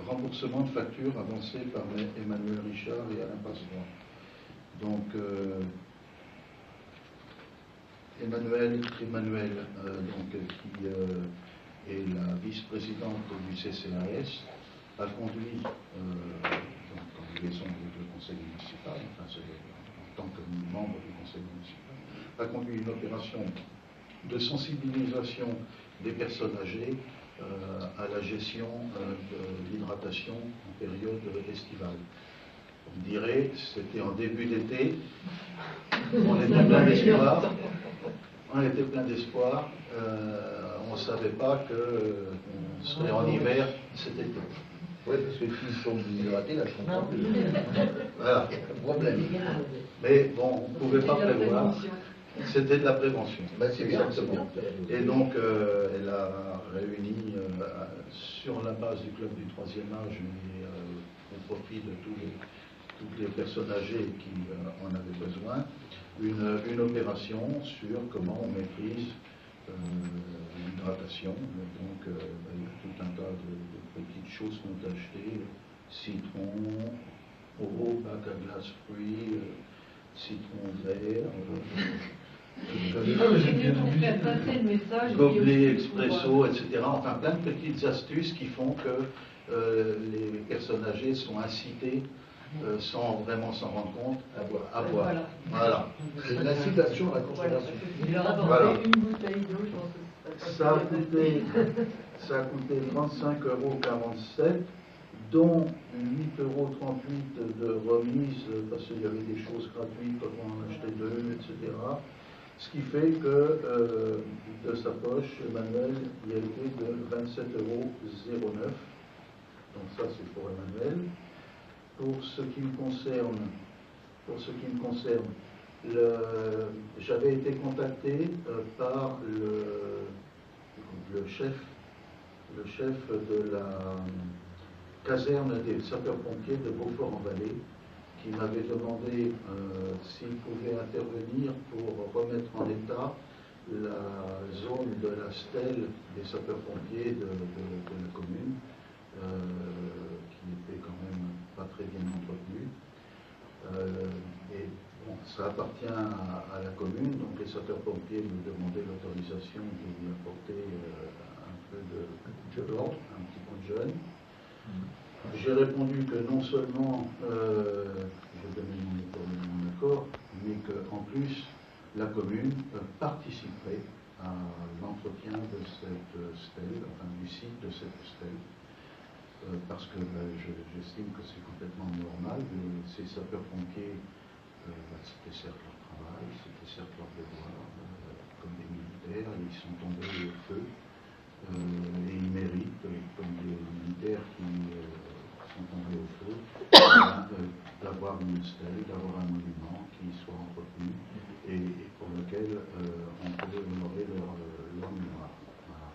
remboursement de factures avancées par Emmanuel Richard et Alain Passeroy. Donc, Emmanuel, qui est la vice-présidente du CCAS, a conduit, en liaison avec le conseil municipal, enfin, en tant que membre du conseil municipal, a conduit une opération de sensibilisation des personnes âgées à la gestion de l'hydratation en période estivale. On dirait, c'était en début d'été, on était plein d'espoir. On était plein d'espoir. On ne savait pas qu'on serait en hiver cet été. Oui, parce que s'ils sont déshydratés, là, je comprends plus. Voilà. Problème. Mais bon, on ne pouvait pas prévoir. C'était de la prévention. Ben, c'est bien, c'est bien. Et donc, elle a réuni, sur la base du club du troisième âge, mais au profit de toutes les personnes âgées qui en avaient besoin, une opération sur comment on maîtrise l'hydratation. Donc, il y a tout un tas de petites choses qu'on a achetées: citron, eau, bac à glace fruits, citron vert, gobelet expresso, etc. Enfin, plein de petites astuces qui font que les personnes âgées sont incitées, sans vraiment s'en rendre compte, à boire. Voilà. C'est l'incitation à la consommation. Voilà. Une bouteille d'eau, je pense que Ça a coûté 35,47 €, dont 8,38 € de remise, parce qu'il y avait des choses gratuites quand on en achetait deux, etc. Ce qui fait que de sa poche, Emmanuel, il a été de 27,09 €. Donc ça, c'est pour Emmanuel. Pour ce qui me concerne, j'avais été contacté par le chef de la caserne des sapeurs-pompiers de Beaufort-en-Vallée, qui m'avait demandé s'il pouvait intervenir pour remettre en état la zone de la stèle des sapeurs-pompiers de la commune, qui était quand même pas très bien entretenue. Et bon, ça appartient à la commune, donc les sapeurs-pompiers me demandaient l'autorisation de lui apporter un peu d'ordre, un petit coup de jeune. J'ai répondu que non seulement je donnais mon accord, mais qu'en plus la commune participerait à l'entretien de cette stèle, enfin du site de cette stèle, parce que j'estime que c'est complètement normal. Ces sapeurs-pompiers, c'était certes leur travail, c'était certes leur devoir, comme des militaires, ils sont tombés au feu, et ils méritent, comme des militaires qui sont tombés au feu, d'avoir une stèle, d'avoir un monument qui soit entretenu et pour lequel on peut honorer leur mémoire. Voilà.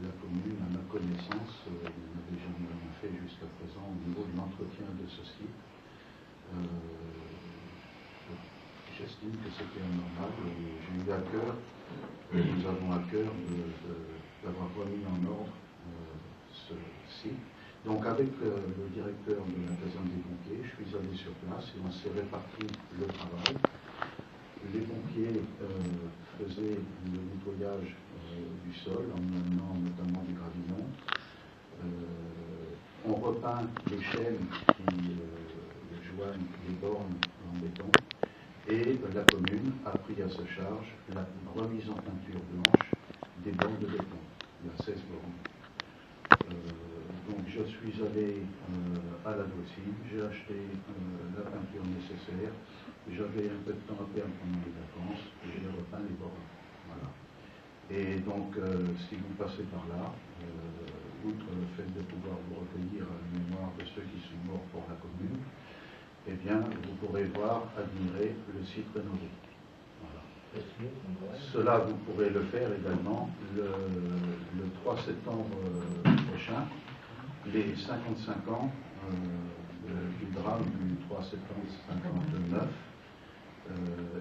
La commune, à ma connaissance, n'avait jamais rien fait jusqu'à présent au niveau de l'entretien de ce site. J'estime que c'était anormal et j'ai eu à cœur, nous avons à cœur d'avoir remis en ordre ce site. Donc avec le directeur de la caserne des pompiers, je suis allé sur place et on s'est réparti le travail. Les pompiers faisaient le nettoyage du sol en amenant notamment du gravillon. On repeint les chaînes qui joignent les bornes en béton. Et la commune a pris à sa charge la remise en peinture blanche des bornes de béton. Il y a 16 bornes. Donc je suis allé à la Dauphine, j'ai acheté la peinture nécessaire, j'avais un peu de temps à perdre pendant les vacances, et j'ai repeint les bornes. Voilà. Et donc si vous passez par là, outre le fait de pouvoir vous recueillir à la mémoire de ceux qui sont morts pour la commune, eh bien, vous pourrez voir, admirer le site rénové. Voilà. Cela, vous pourrez le faire également le 3 septembre prochain, les 55 ans du drame du 3 septembre 59,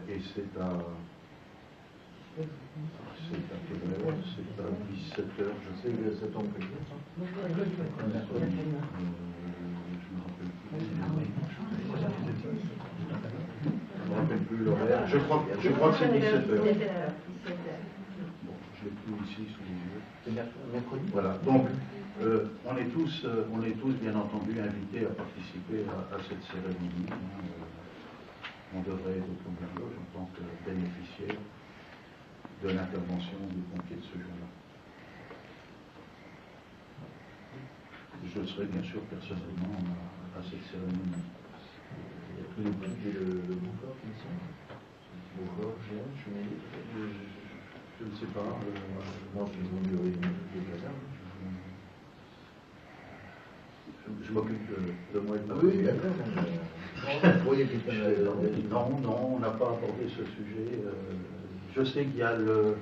et c'est à quelle heure? C'est à 17 h, je sais, ça tombe bien. me rappelle plus l'horaire. Je crois que c'est 17 heures. Bon, je l'ai plus ici sous les yeux. C'est mercredi. Voilà. Donc, on est tous bien entendu invités à participer à cette cérémonie. On devrait être au premier loge en tant que bénéficiaire de l'intervention des pompiers de ce jour-là. Je serai bien sûr personnellement à cette cérémonie. Il y a tous les prix et le Beaufort qui sont. Beaufort, Géant, Je ne sais pas. Non, je vais vous dire des casernes. Je m'occupe de moi et de ma Oui, famille. d'accord. Non, on n'a pas abordé ce sujet. Je sais qu'il y a le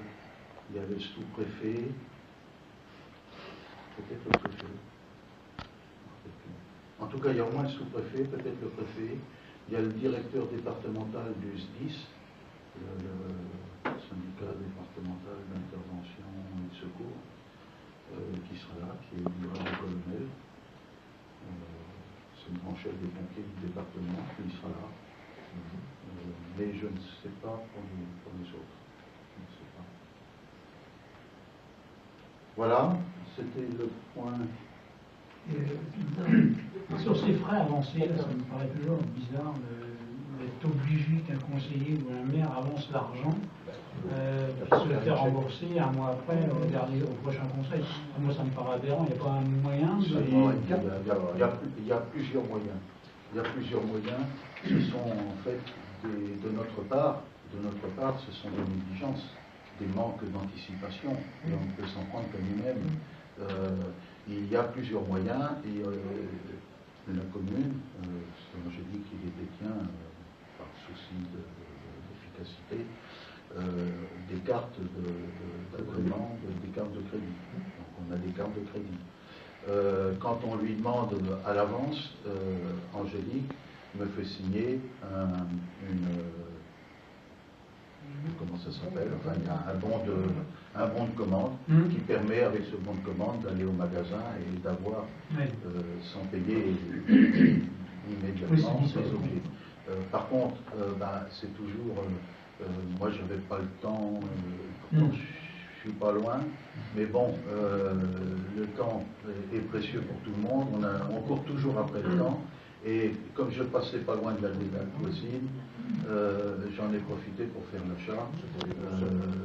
sous-préfet, peut-être le préfet. En tout cas, il y a au moins le sous-préfet, peut-être le préfet. Il y a le directeur départemental du SDIS, le syndicat départemental d'intervention et de secours, qui sera là, qui est du grade de colonel. C'est le grand chef des pompiers du département, qui sera là. Mais je ne sais pas pour les autres. Je ne sais pas. Voilà, c'était le point. Sur ces frais avancés, ça me paraît toujours bizarre d'être obligé qu'un conseiller ou un maire avance l'argent pour se le faire rembourser un mois après au prochain conseil. Moi, ça me paraît aberrant. Il n'y a pas un moyen Il y a plusieurs moyens. Il y a plusieurs moyens. Ce sont en fait de notre part, ce sont des négligences, des manques d'anticipation, et on peut s'en prendre qu'à nous-mêmes. Il y a plusieurs moyens, et la commune, j'ai dit qu'il les détient, par souci d'efficacité, des cartes d'agrément, des cartes de crédit. Donc on a des cartes de crédit. Quand on lui demande à l'avance, Angélique me fait signer comment ça s'appelle, enfin, il y a un bon de commande qui permet, avec ce bon de commande, d'aller au magasin et d'avoir, sans payer immédiatement, ses objets. Par contre, c'est toujours, moi je n'avais pas le temps, pourtant je suis pas loin, mais bon, le temps est précieux pour tout le monde, on court toujours après le temps. Et comme je passais pas loin de la voisine, j'en ai profité pour faire l'achat.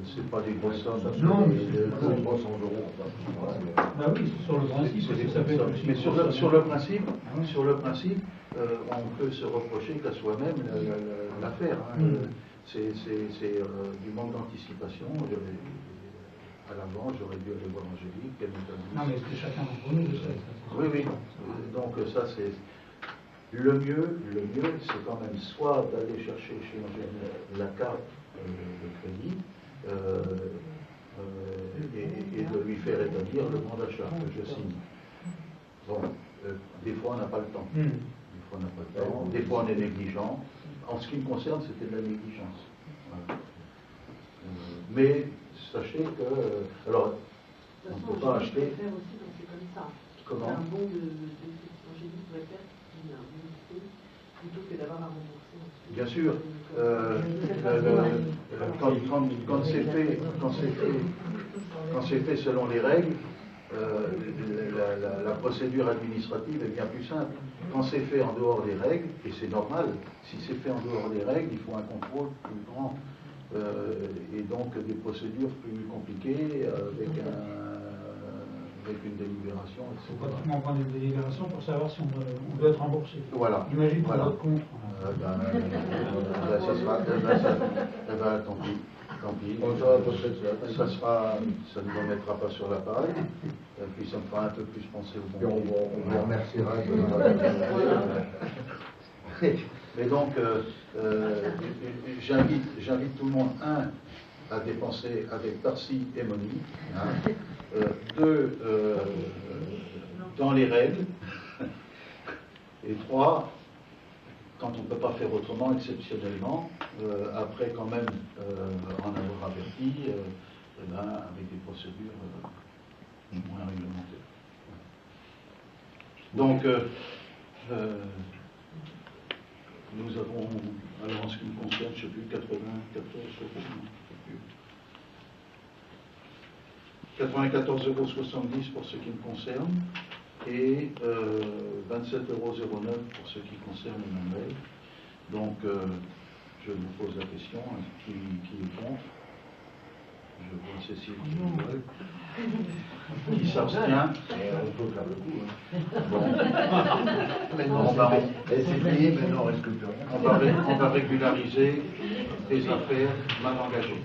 C'est pas des grosses sommes. Non, mais c'est 300 €. Bah oui, sur le principe, ça peut être aussi. Mais sur le principe, on peut se reprocher qu'à soi-même l'affaire. C'est du manque d'anticipation. À l'avant, j'aurais dû aller voir Angélique. Non, mais c'est chacun d'entre nous, je sais. Oui. Donc ça, c'est. Le mieux, c'est quand même soit d'aller chercher chez Angélique la carte de crédit et de lui faire établir le bon d'achat que je signe. Bon, des fois on n'a pas le temps. Des fois on est négligent. En ce qui me concerne, c'était de la négligence. Voilà. Mais sachez que, alors, on ne peut pas acheter. Faire aussi, donc c'est comme ça. Comment? Un bon Angélique pourrait faire plutôt que d'avoir à rembourser. Bien sûr, quand c'est fait selon les règles, la procédure administrative est bien plus simple. Quand c'est fait en dehors des règles, et c'est normal, si c'est fait en dehors des règles, il faut un contrôle plus grand, et donc des procédures plus compliquées, avec une délibération, etc. Il faut pratiquement prendre une délibération pour savoir si on doit être remboursé. Voilà. Imagine pour votre compte. Ça sera, tant pis. Ça ne me mettra pas sur la paille, et puis ça me fera un peu plus penser au bon. On vous remerciera. Mais donc, j'invite tout le monde, à dépenser avec Tarsi et Monique, deux, dans les règles, et trois, quand on ne peut pas faire autrement, exceptionnellement, après quand même en avoir averti, avec des procédures moins réglementées. Donc, nous avons, alors en ce qui me concerne, je ne sais plus, 94 euros. 94,70 € pour ce qui me concerne et 27,09 € pour ce qui concerne Emmanuel. Donc, je vous pose la question, hein, qui est contre? Je vois Cécile qui s'abstient. On peut faire le coup. Hein. Bon. C'est payé, maintenant on risque plus rien. On va régulariser des affaires mal engagées.